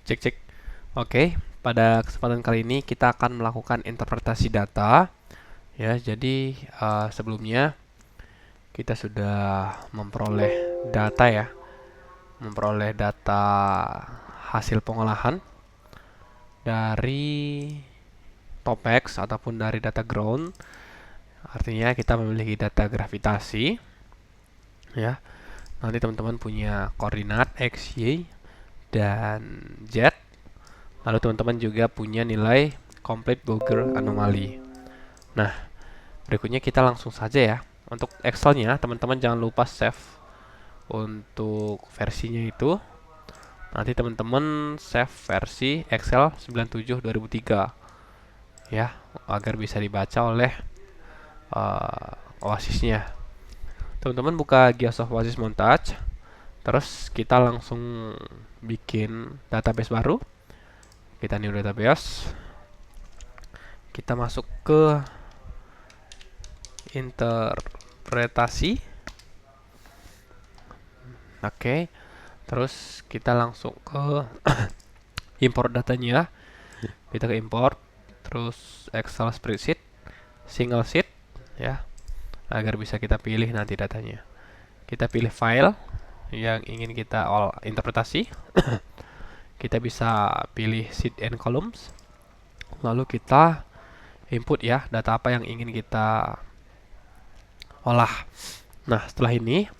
Cek cek. Oke, pada kesempatan kali ini kita akan melakukan interpretasi data. Ya, jadi sebelumnya kita sudah memperoleh data ya, memperoleh data hasil pengolahan dari Topex ataupun dari data ground. Artinya kita memiliki data gravitasi. Ya, nanti teman-teman punya koordinat x, y, dan z. Lalu teman-teman juga punya nilai complete Bolger anomaly. Nah, berikutnya kita langsung saja ya. Untuk Excel-nya, teman-teman jangan lupa save untuk versinya itu. Nanti teman-teman save versi Excel 97 2003 ya, agar bisa dibaca oleh Oasisnya. Teman-teman buka Geosoft Oasis Montage, terus kita langsung bikin database baru. Kita new database. Kita masuk ke interpretasi. Oke, terus kita langsung ke import datanya. Kita ke import, terus Excel spreadsheet, single sheet ya, agar bisa kita pilih nanti datanya. Kita pilih file yang ingin kita interpretasi. Kita bisa pilih sheet and columns. Lalu kita input ya, data apa yang ingin kita olah. Nah, setelah ini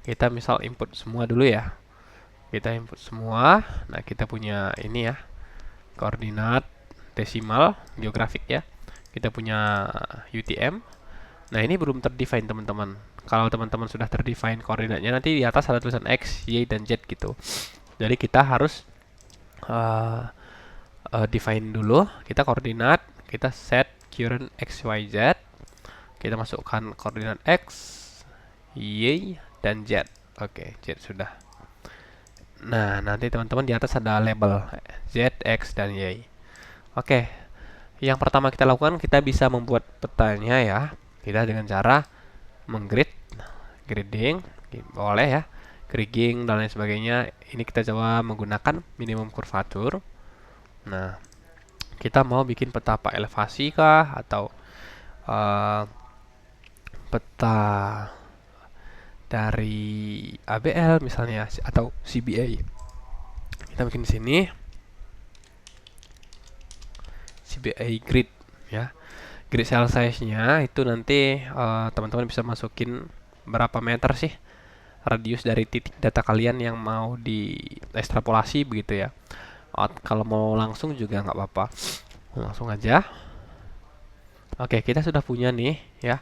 kita misal input semua dulu ya. Kita input semua. Nah, kita punya ini ya, koordinat desimal geografik ya. Kita punya UTM. Nah, ini belum terdefine teman-teman. Kalau teman-teman sudah terdefine koordinatnya, nanti di atas ada tulisan X, Y, dan Z gitu. Jadi kita harus define dulu. Kita koordinat, kita set current X, Y, Z. Kita masukkan koordinat X, Y, dan Z. Oke, Z sudah. Nah, nanti teman-teman di atas ada label Z, X, dan Y. Oke, yang pertama kita lakukan, kita bisa membuat petanya ya. Kita dengan cara menggrid, gridding, boleh ya, gridding dan lain sebagainya. Ini kita coba menggunakan minimum kurvatur. Nah, kita mau bikin peta apa, elevasi kah atau peta dari ABL misalnya atau CBA. Kita bikin di sini CBA grid ya. Grid cell size-nya itu nanti teman-teman bisa masukin berapa meter sih radius dari titik data kalian yang mau diekstrapolasi begitu ya. Kalau mau langsung juga nggak apa-apa, langsung aja. Oke, kita sudah punya nih ya,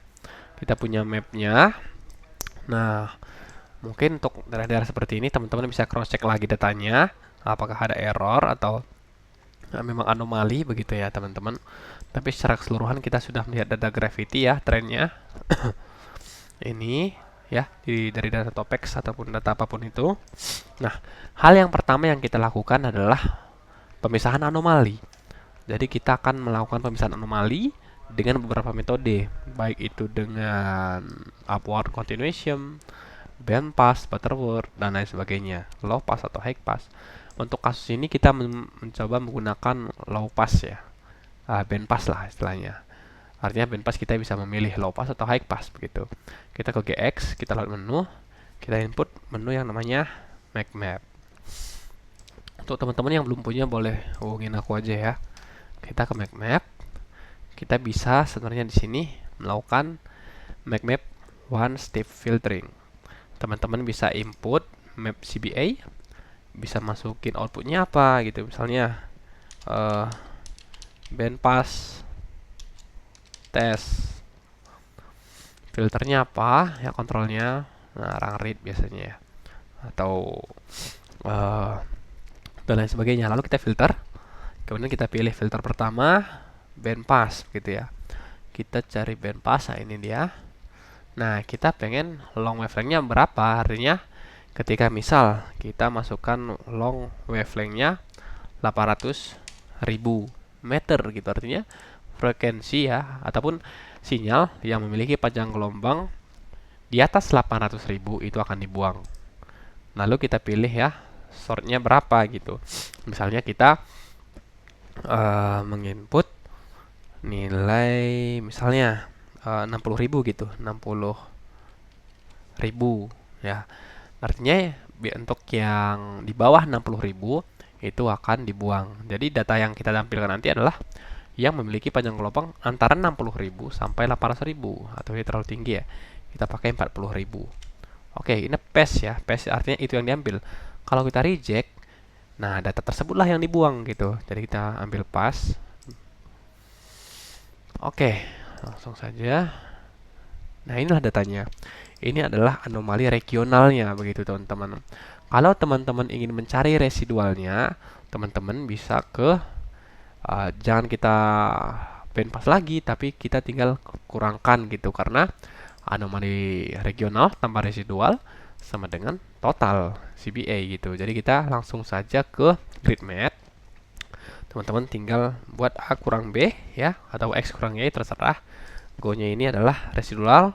kita punya mapnya. Nah, mungkin untuk daerah-daerah seperti ini teman-teman bisa cross check lagi datanya, apakah ada error atau memang anomali begitu ya teman-teman. Tapi secara keseluruhan kita sudah melihat data gravity ya, trennya. Ini ya, dari data Topex ataupun data apapun itu. Nah, hal yang pertama yang kita lakukan adalah pemisahan anomali. Jadi kita akan melakukan pemisahan anomali dengan beberapa metode, baik itu dengan upward continuation, band pass, butterworth, dan lain sebagainya, low pass atau high pass. Untuk kasus ini kita mencoba menggunakan low pass ya, band pass lah istilahnya. Artinya band pass kita bisa memilih low pass atau high pass begitu. Kita ke GX, kita load menu, kita input menu yang namanya Make Map. Untuk teman-teman yang belum punya boleh hubungin aku aja ya. Kita ke Make Map. Kita bisa sebenarnya di sini melakukan Make Map one step filtering. Teman-teman bisa input map CBA, bisa masukin outputnya apa gitu, misalnya band pass test, filternya apa ya, kontrolnya rang read biasanya ya, atau dan lain sebagainya. Lalu kita filter, kemudian kita pilih filter pertama band pass gitu ya. Kita cari band pass, nah ini dia. Nah, kita pengen long wavelength-nya berapa, artinya ketika misal kita masukkan long wavelength-nya 800.000 meter gitu, artinya frekuensi ya ataupun sinyal yang memiliki panjang gelombang di atas 800.000 itu akan dibuang. Lalu kita pilih ya sortnya berapa gitu. Misalnya kita menginput nilai misalnya 60.000 gitu, 60.000 ya. Artinya untuk yang di bawah 60.000 itu akan dibuang. Jadi data yang kita tampilkan nanti adalah yang memiliki panjang gelombang antara 60.000 sampai 800.000, atau ini terlalu tinggi ya. Kita pakai 40.000. Oke, ini pass ya. Pass artinya itu yang diambil. Kalau kita reject, nah data tersebutlah yang dibuang gitu. Jadi kita ambil pass. Oke, langsung saja. Nah, inilah datanya. Ini adalah anomali regionalnya begitu teman-teman. Kalau teman-teman ingin mencari residualnya, teman-teman bisa ke jangan kita bandpass lagi, tapi kita tinggal kurangkan gitu, karena anomali regional tambah residual sama dengan total CBA gitu. Jadi kita langsung saja ke grid math. Teman-teman tinggal buat A kurang B ya, atau X kurang Y, terserah. Go-nya ini adalah residual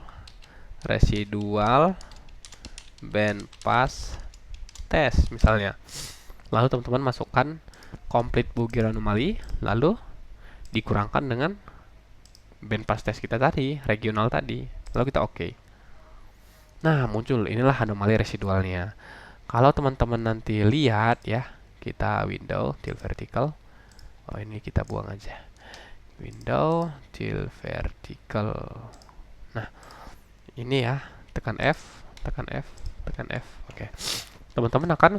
bandpass test misalnya. Lalu teman-teman masukkan complete Bugger anomaly, lalu dikurangkan dengan bandpass test kita tadi, regional tadi. Lalu kita oke. Nah, muncul inilah anomali residualnya. Kalau teman-teman nanti lihat ya, kita window tilt vertical. Oh, ini kita buang aja. Window tilt vertical. Nah, ini ya, tekan F, tekan F, tekan F. Oke. Teman-teman akan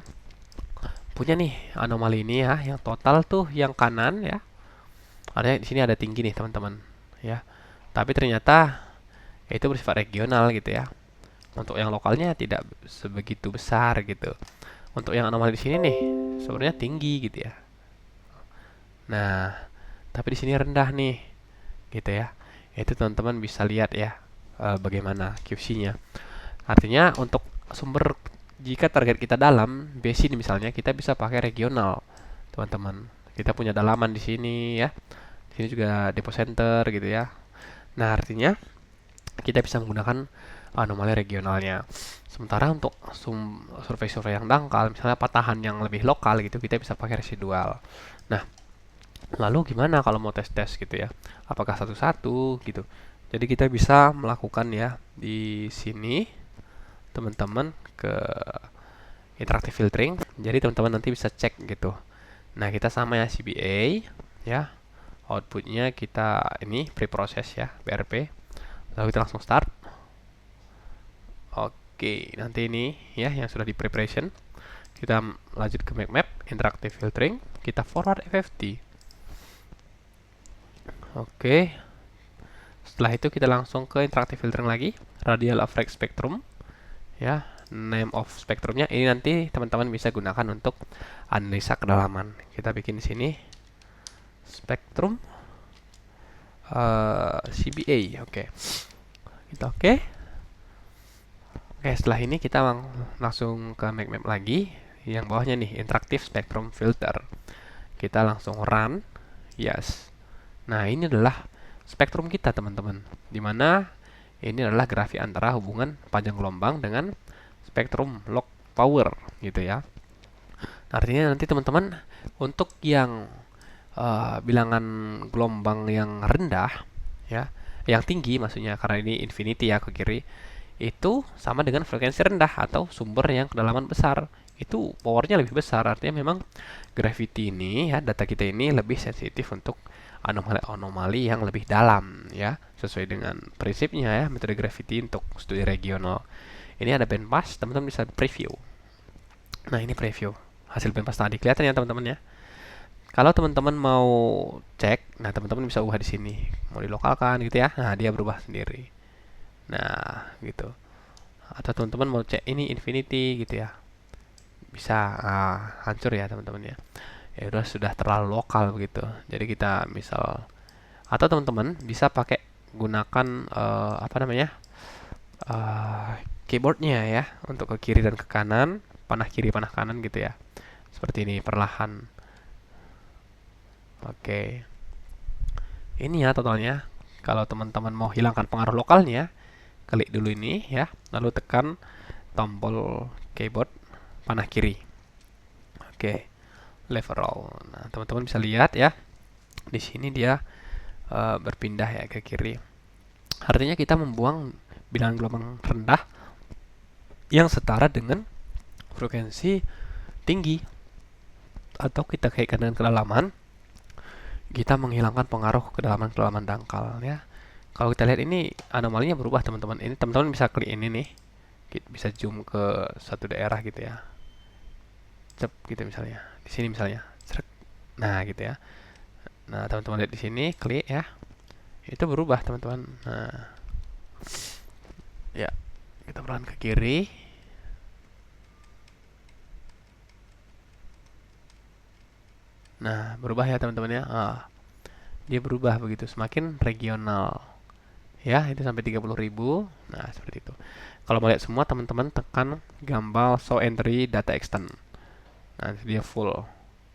punya nih anomali ini ya, yang total tuh yang kanan ya. Artinya di sini ada tinggi nih, teman-teman, ya. Tapi ternyata itu bersifat regional gitu ya. Untuk yang lokalnya tidak sebegitu besar gitu. Untuk yang anomali di sini nih sebenarnya tinggi gitu ya. Nah, tapi di sini rendah nih, gitu ya. Itu teman-teman bisa lihat ya bagaimana QC-nya. Artinya untuk sumber, jika target kita dalam basin misalnya, kita bisa pakai regional, teman-teman. Kita punya dalaman di sini ya. Di sini juga depo center gitu ya. Nah, artinya kita bisa menggunakan anomali regionalnya. Sementara untuk survei-survei yang dangkal, misalnya patahan yang lebih lokal gitu, kita bisa pakai residual. Nah, lalu gimana kalau mau tes-tes gitu ya? Apakah satu-satu gitu? Jadi kita bisa melakukan ya di sini, teman-teman, ke interactive filtering. Jadi teman-teman nanti bisa cek gitu. Nah, kita sama ya CBA ya. Outputnya kita ini preprocess ya, BRP. Lalu kita langsung start. Oke, nanti ini ya yang sudah di preparation. Kita lanjut ke map, interactive filtering. Kita forward FFT. Oke. Setelah itu kita langsung ke interactive filtering lagi, radial average spectrum. Ya, name of spektrumnya ini nanti teman-teman bisa gunakan untuk analisa kedalaman. Kita bikin di sini spektrum CBA. Oke. Kita oke. Oke, setelah ini kita langsung ke map lagi. Yang bawahnya nih, interactive spectrum filter. Kita langsung run. Yes. Nah, ini adalah spektrum kita, teman-teman. Dimana ini adalah grafik antara hubungan panjang gelombang dengan spektrum log power gitu ya. Artinya nanti teman-teman untuk yang bilangan gelombang yang rendah ya, yang tinggi maksudnya, karena ini infinity ya ke kiri, itu sama dengan frekuensi rendah atau sumber yang kedalaman besar. Itu powernya lebih besar. Artinya memang gravity ini ya, data kita ini lebih sensitif untuk anomali-anomali yang lebih dalam ya, sesuai dengan prinsipnya ya, metode gravity untuk studi regional. Ini ada bandpass, teman-teman bisa preview. Nah, ini preview hasil bandpass tadi, kelihatan ya teman-teman ya. Kalau teman-teman mau cek, nah teman-teman bisa ubah di sini, mau dilokalkan gitu ya. Nah, dia berubah sendiri. Nah, gitu. Atau teman-teman mau cek ini infinity gitu ya, bisa hancur ya teman-teman ya. Ya udah, sudah terlalu lokal begitu. Jadi kita misal, atau teman-teman bisa pakai gunakan apa namanya, keyboardnya ya, untuk ke kiri dan ke kanan, panah kiri panah kanan gitu ya, seperti ini perlahan. Oke, ini ya totalnya. Kalau teman-teman mau hilangkan pengaruh lokalnya, klik dulu ini ya, lalu tekan tombol keyboard panah kiri. Oke, level. Nah, teman-teman bisa lihat ya, di sini dia berpindah ya ke kiri. Artinya kita membuang bilangan gelombang rendah yang setara dengan frekuensi tinggi, atau kita kaitkan dengan kedalaman, kita menghilangkan pengaruh kedalaman-kedalaman dangkal ya. Kalau kita lihat ini anomalinya berubah teman-teman. Ini teman-teman bisa klik ini nih, bisa zoom ke satu daerah gitu ya. Cep gitu misalnya. Di sini misalnya. Nah, gitu ya. Nah, teman-teman lihat di sini, klik ya. Itu berubah teman-teman. Nah, ya, kita perlahan ke kiri. Nah, berubah ya teman-teman ya. Dia berubah begitu, semakin regional. Ya, itu sampai 30.000. Nah, seperti itu. Kalau mau lihat semua, teman-teman tekan gambar show entry data extend. Nah, dia full.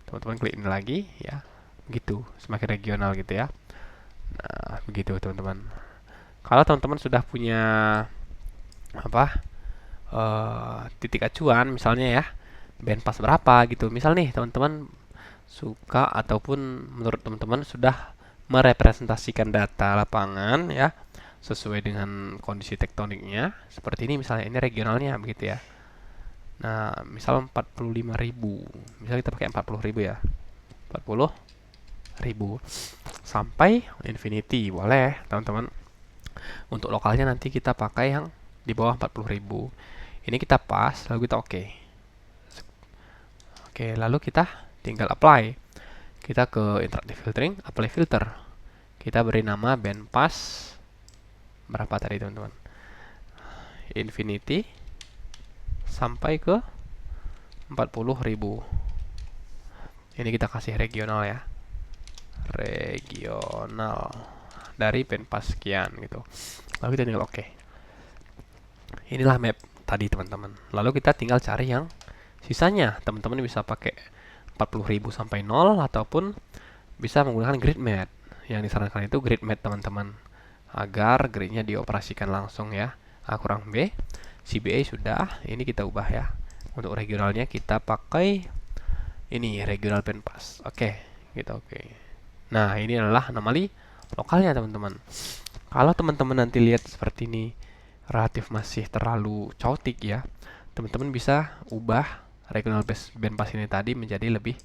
Teman-teman klik ini lagi ya. Begitu, semakin regional gitu ya. Nah, begitu teman-teman. Kalau teman-teman sudah punya apa? Titik acuan misalnya ya, band pas berapa gitu. Misal nih teman-teman suka ataupun menurut teman-teman sudah merepresentasikan data lapangan ya sesuai dengan kondisi tektoniknya seperti ini, misalnya ini regionalnya begitu ya. Nah, misal 45.000, misal kita pakai 40.000 ya, 40.000 sampai infinity boleh teman-teman. Untuk lokalnya nanti kita pakai yang di bawah 40.000. Ini kita pas, lalu kita oke. Oke, lalu kita tinggal apply. Kita ke interactive filtering, apply filter. Kita beri nama band pass berapa tadi teman-teman? Infinity sampai ke 40.000. Ini kita kasih regional ya. Regional dari band pass sekian gitu. Lalu kita tinggal oke. Inilah map tadi teman-teman. Lalu kita tinggal cari yang sisanya. Teman-teman bisa pakai 40.000 sampai 0 ataupun bisa menggunakan grid map. Yang disarankan itu grid map teman-teman, agar gridnya dioperasikan langsung ya. A kurang B, CBA sudah, ini kita ubah ya. Untuk regionalnya kita pakai ini regional band pass. Oke, gitu oke. Nah, ini adalah anomali lokalnya teman-teman. Kalau teman-teman nanti lihat seperti ini relatif masih terlalu chaotic ya, teman-teman bisa ubah regional band pass ini tadi menjadi lebih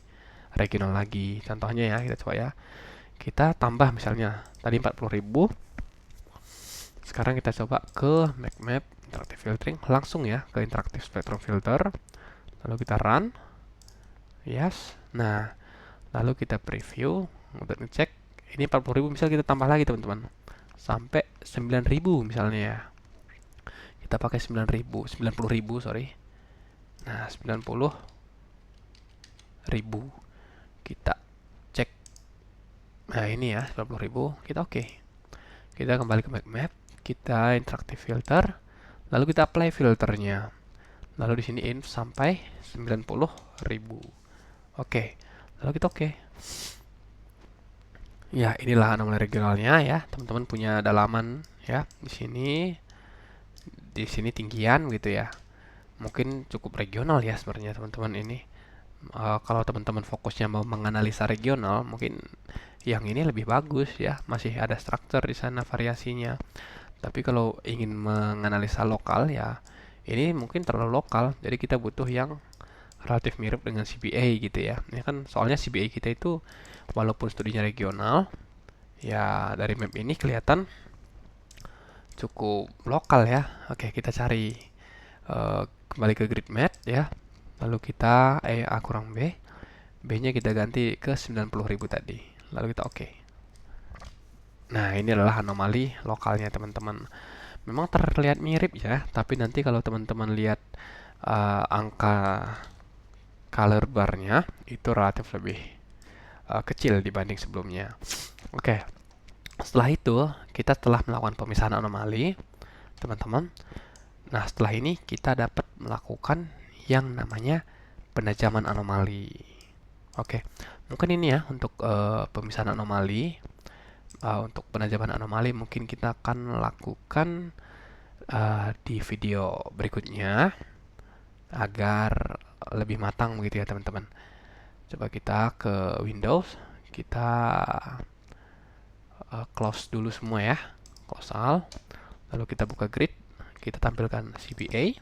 regional lagi. Contohnya ya, kita coba ya. Kita tambah misalnya tadi 40.000. Sekarang kita coba ke map interactive filtering, langsung ya ke interactive spectrum filter. Lalu kita run. Yes. Nah, lalu kita preview untuk ngecek. Ini 40.000, misal kita tambah lagi teman-teman sampai 9.000 misalnya ya. Kita pakai 90.000 sorry. Nah, 90.000 kita cek. Nah, ini ya 90.000, kita oke. Kita kembali ke map, kita interactive filter, lalu kita apply filternya. Lalu di sini inf sampai 90.000. Oke. Lalu kita oke. Ya, inilah anomali regionalnya ya. Teman-teman punya dalaman ya di sini. Di sini tinggian gitu ya. Mungkin cukup regional ya sebenarnya teman-teman ini. Kalau teman-teman fokusnya mau menganalisa regional, mungkin yang ini lebih bagus ya. Masih ada struktur di sana variasinya. Tapi kalau ingin menganalisa lokal ya, ini mungkin terlalu lokal. Jadi kita butuh yang relatif mirip dengan CBA gitu ya. Ini kan soalnya CBA kita itu walaupun studinya regional, ya dari map ini kelihatan cukup lokal ya. Oke, kita cari kembali ke grid map ya. Lalu kita A kurang B. B-nya kita ganti ke 90.000 tadi. Lalu kita oke. Nah, ini adalah anomali lokalnya teman-teman. Memang terlihat mirip ya, tapi nanti kalau teman-teman lihat angka color bar-nya itu relatif lebih kecil dibanding sebelumnya. Oke. Setelah itu, kita telah melakukan pemisahan anomali, teman-teman. Nah, setelah ini kita dapat melakukan yang namanya penajaman anomali. Oke. Mungkin ini ya untuk pemisahan anomali. Untuk penajaman anomali mungkin kita akan lakukan di video berikutnya agar lebih matang begitu ya teman-teman. Coba kita ke Windows, kita close dulu semua ya, close all. Lalu kita buka grid, kita tampilkan CBA,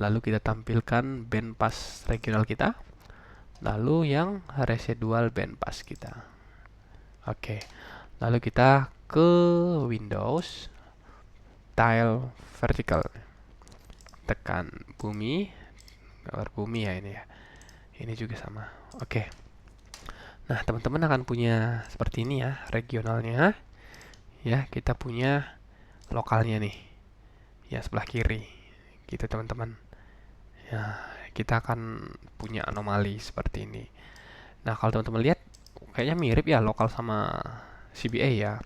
lalu kita tampilkan bandpass regional kita, lalu yang residual bandpass kita. Oke, lalu kita ke Windows, tile vertical, tekan bumi, gambar bumi ya ini ya. Ini juga sama. Oke. Nah, teman-teman akan punya seperti ini ya, regionalnya. Ya, kita punya lokalnya nih. Ya, sebelah kiri. Gitu, teman-teman. Ya, kita akan punya anomali seperti ini. Nah, kalau teman-teman lihat kayaknya mirip ya lokal sama CBA ya.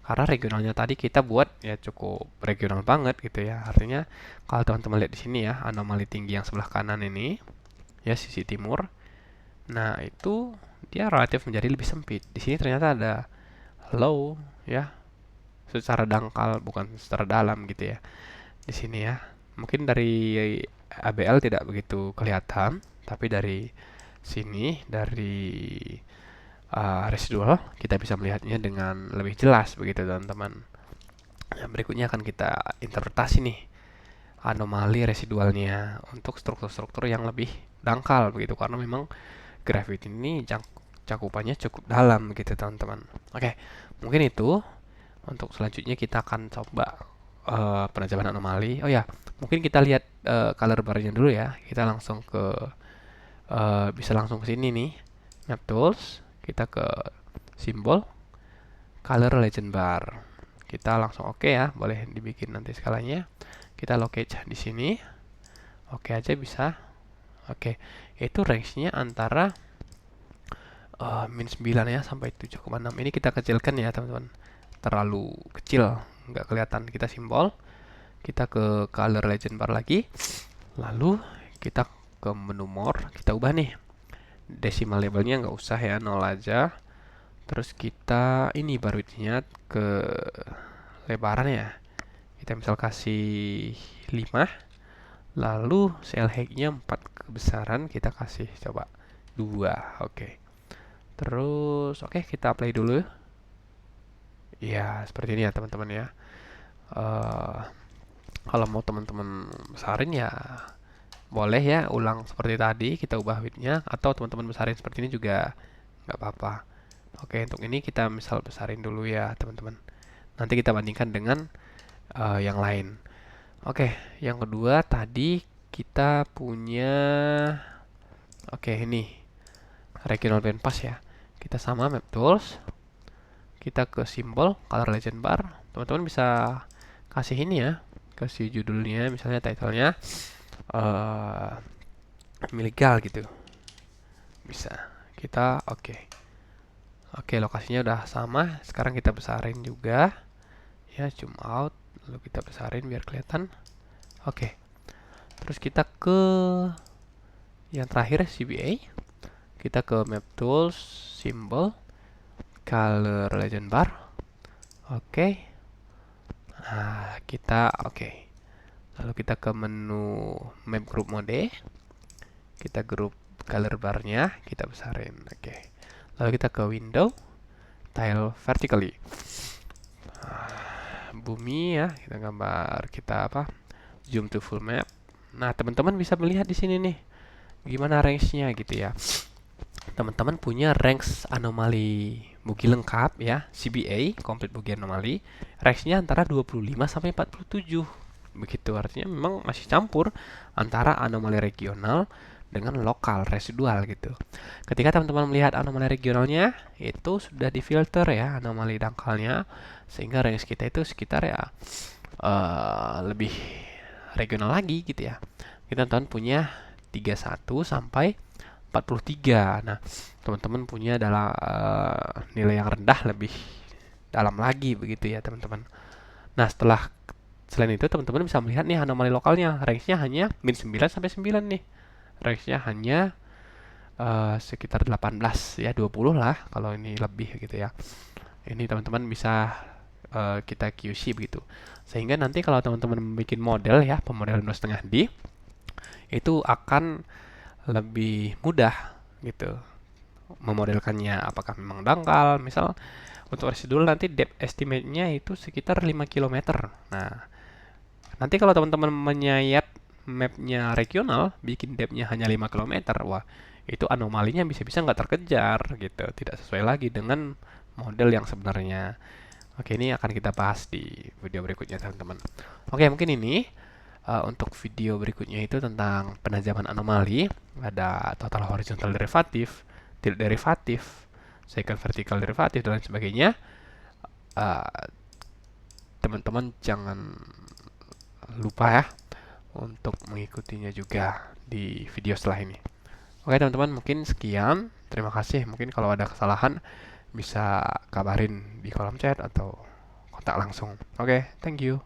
Karena regionalnya tadi kita buat ya cukup regional banget gitu ya. Artinya kalau teman-teman lihat di sini ya, anomali tinggi yang sebelah kanan ini ya sisi timur. Nah, itu dia relatif menjadi lebih sempit. Di sini ternyata ada low ya, secara dangkal bukan secara dalam gitu ya. Di sini ya. Mungkin dari ABL tidak begitu kelihatan, tapi dari sini dari residual kita bisa melihatnya dengan lebih jelas begitu teman-teman. Nah, berikutnya akan kita interpretasi nih anomali residualnya untuk struktur-struktur yang lebih dangkal begitu, karena memang Gravity ini cakupannya cukup dalam gitu teman-teman. Oke, mungkin itu. Untuk selanjutnya kita akan coba penajaman anomali. Oh ya, mungkin kita lihat color barnya dulu ya. Kita langsung ke bisa langsung ke sini nih. Map Tools, kita ke simbol color legend bar. Kita langsung oke ya, boleh dibikin nanti skalanya. Kita locate di sini. Oke aja bisa. Oke, itu range-nya antara min 9 ya sampai 7,6. Ini kita kecilkan ya teman-teman. Terlalu kecil, nggak kelihatan. Kita simbol, kita ke color legend bar lagi. Lalu kita ke menu more, kita ubah nih. Decimal labelnya nggak usah ya, 0 aja. Terus kita ini width-nya ke lebaran ya. Kita misal kasih 5. Lalu cell height-nya 4 kebesaran, kita kasih coba 2. Oke. Terus kita apply dulu. Ya, seperti ini ya teman-teman ya. Kalau mau teman-teman besarin ya boleh ya, ulang seperti tadi, kita ubah width-nya, atau teman-teman besarin seperti ini juga nggak apa-apa. Oke, untuk ini kita misal besarin dulu ya teman-teman. Nanti kita bandingkan dengan yang lain. Oke, yang kedua tadi kita punya ini regional bandpass ya. Kita sama map tools, kita ke simbol color legend bar. Teman-teman bisa kasih ini ya, kasih judulnya misalnya titlenya miligal gitu. Bisa. Kita Oke, lokasinya udah sama. Sekarang kita besarin juga. Ya, zoom out. Lalu kita besarin biar kelihatan. Oke. Terus kita ke yang terakhir CBA. Kita ke map tools, symbol, color legend bar. Oke. Nah, kita Lalu kita ke menu map group mode. Kita group color barnya, kita besarin. Oke. Lalu kita ke window, tile vertically. Bumi ya, kita gambar, kita zoom to full map. Nah, teman-teman bisa melihat di sini nih gimana range-nya gitu ya. Teman-teman punya range anomali bugi lengkap ya, CBA, complete bugi anomali. Range-nya antara 25 sampai 47. Begitu, artinya memang masih campur antara anomali regional dengan lokal residual gitu. Ketika teman-teman melihat anomali regionalnya, itu sudah difilter ya anomali dangkalnya, sehingga range kita itu sekitar ya lebih regional lagi gitu ya. Kita teman punya 31 sampai 43. Nah, teman-teman punya dalam nilai yang rendah lebih dalam lagi begitu ya teman-teman. Nah, selain itu teman-teman bisa melihat nih anomali lokalnya, range-nya hanya min 9 sampai 9 nih. Range-nya hanya sekitar 18 ya, 20 lah kalau ini lebih gitu ya. Ini teman-teman bisa kita QC begitu. Sehingga nanti kalau teman-teman bikin model ya, pemodelan 2,5D itu akan lebih mudah gitu memodelkannya, apakah memang dangkal. Misal untuk residual nanti depth estimate-nya itu sekitar 5 kilometer. Nah, nanti kalau teman-teman menyayat mapnya regional, bikin depth-nya hanya 5 kilometer, wah itu anomalinya bisa-bisa nggak terkejar gitu, tidak sesuai lagi dengan model yang sebenarnya. Oke, ini akan kita bahas di video berikutnya teman-teman. Oke, mungkin ini untuk video berikutnya itu tentang penajaman anomali. Ada total horizontal derivatif, tilt derivatif, secant vertikal derivatif, dan lain sebagainya. Uh, Teman-teman jangan lupa ya untuk mengikutinya juga di video setelah ini. Oke teman-teman, mungkin sekian. Terima kasih. Mungkin kalau ada kesalahan bisa kabarin di kolom chat atau kontak langsung. Oke, thank you.